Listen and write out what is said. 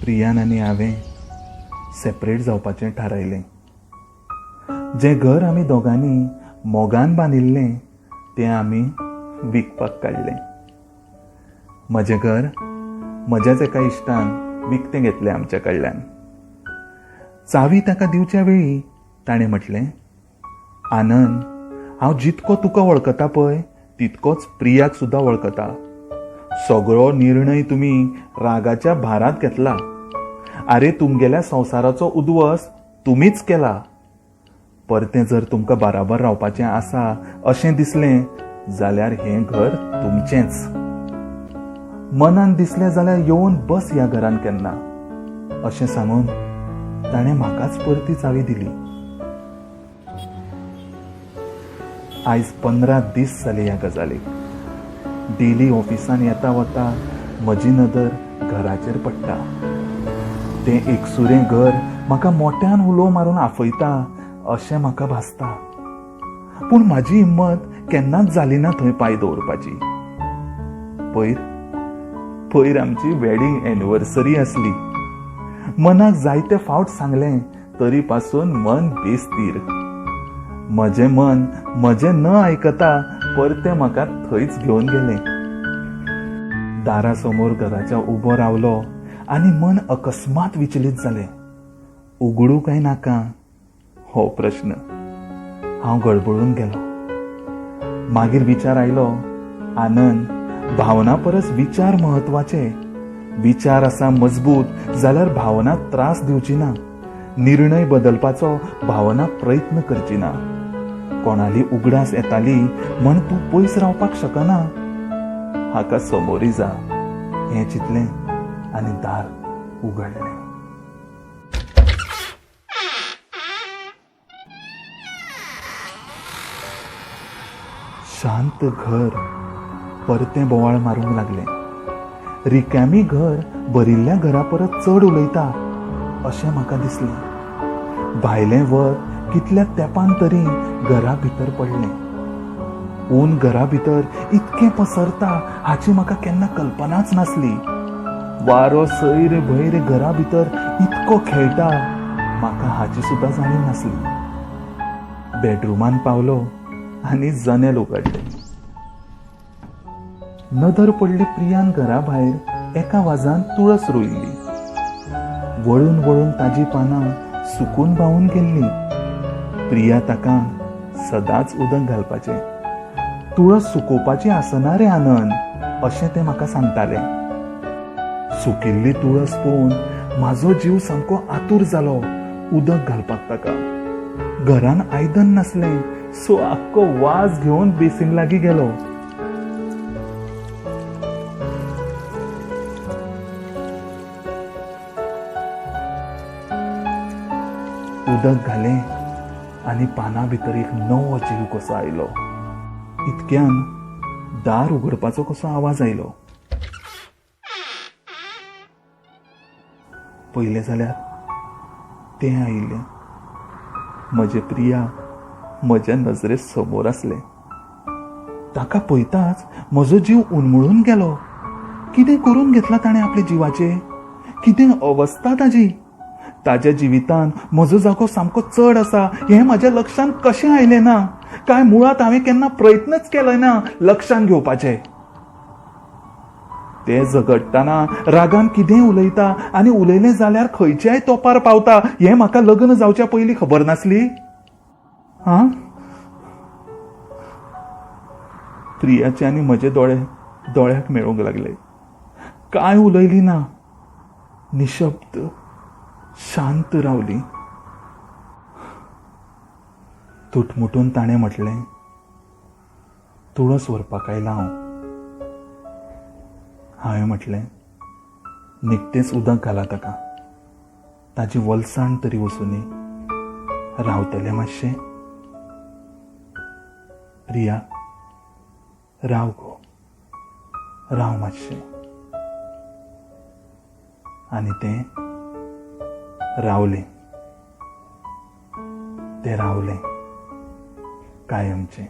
प्रियान आनी हांवें सेपरेट जावपाचें थारायलें. जें घर आमी दोगांनी मोगान बांदिल्लें तें आमी विकपाक काडलें. म्हजें घर म्हज्याच एका इश्टान विकतें घेतलें आमच्या कडल्यान. चावी ताका दिवच्या वेळी ताणें म्हटलें, आनंद, हांव जितको तुका वळखता पळय तितकोच प्रियाक सुद्दां वळखता. सगळो निर्णय तुमी रागाच्या भारांत घेतला. आरे तुमगेल्या संवसाराचो उद्वस तुमीच केला. परतें जर तुमकां बाराबर रावपाचें आसा अशें दिसलें जाल्यार हें घर तुमचेंच. मनान दिसलें जाल्यार येवन बस ह्या घरान केन्ना, अशें सांगून ताणें म्हाकाच परती चावी दिली. आयज 15 दीस जाले ह्या गजालीक. डेली ऑफिसान येता वता म्हजी नदर घराचेर पडटा. तें एकसुरें घर म्हाका मोठ्यान उलो मारून आफयता अशें म्हाका भासता. पूण म्हाजी हिम्मत केन्नाच जाली ना थंय पांय दवरपाची. पयर आमची वेडिंग एनिवर्सरी आसली. मनाक जायते फावट सांगलें तरी पासून मन बेस्तीर. म्हजें मन म्हजें न आयकता परतें म्हाका थंयच घेवन गेलें. दारासमोर घराच्या उबो रावलो आनी मन अकस्मात विचलीत जालें. उगडू काय नाका हो प्रश्न. हांव गडबडून गेलो. मागीर विचार आयलो, आनंद, भावना परस विचार महत्वाचे. विचार आसा मजबूत जाल्यार भावना त्रास दिवची ना. निर्णय बदलपाचो भावना प्रयत्न करची ना. कोणाली उगडास येताली म्हण तूं पयस रावपाक शकना. हाका समोरी जा हें चितलें आनी दार उगडलें. शांत घर परतें बोवाळ मारूंक लागलें. रिकामी घर भरिल्ल्या घरा परस चड उलयता अशें म्हाका दिसलें. भायलें वत कितल्या तेंपान तरी घरा भितर पडलें. ऊन घरा भितर इतकें पसरता हाची म्हाका केन्ना कल्पनाच नासली. वारो सैर भैर घरा भितर इतको खेळटा म्हाका हाची सुद्दां जाणीव नासली. बेडरूमान पावलो आनी जनेल उगडलें. नदर पडली प्रियान घरा भायर एका वाजान तुळस रोयिल्ली. वळून वळून ताजी पानां सुकून बावून गेल्ली. प्रिया ताका सदांच उदक घालपाचें. तुळस सुकोवपाची आसना रे आनंद अशें तें म्हाका सांगतालें. सुकिल्ली तुळस पळोवन म्हाजो जीव सामको आतूर जालो उदक घालपाक ताका. घरान आयदन नासलें सो आख्खो वाज घेवन बेसीन लागीं गेलो. उदक घालें आनी पानां भितर एक नवो जीव कसो आयलो. इतक्यान दार उगडपाचो कसो आवाज आयलो. पयलें जाल्यार तें आयिल्लें. म्हजें प्रिया म्हज्या नजरे समोर असलें. ताका पळयताच म्हजो जीव उणमळून गेलो. कितें करून घेतला ताणें आपल्या जिवाचें? कितें अवस्था ताजी? ताज्या जिवितान म्हजो जागो सामको चड आसा हें म्हाज्या लक्षांत कशें आयलें ना? काय मुळात हांवें केन्ना प्रयत्नच केलो ना लक्षांत घेवपाचें? तें झगडटाना रागान कितेंय उलयता आनी उलयलें जाल्यार खंयच्याय तोपार पावता हें म्हाका लग्न जावच्या पयलीं खबर नासली. प्रियाचे आनी म्हजे दोळे दोळ्याक मेळूंक लागले. काय उलयली ना. निशब्द शांत रावली. तुटमुटून ताणें म्हटलें, तुळस व्हरपाक आयला हांव. हांवें म्हटलें, निकतेंच उदक घाला ताका. ताजी वलसाण तरी वचुनी. रावतलें मातशें? प्रिया, राव गो, राव मातशें. आनी तें रावलें. तें रावलें कायमचें.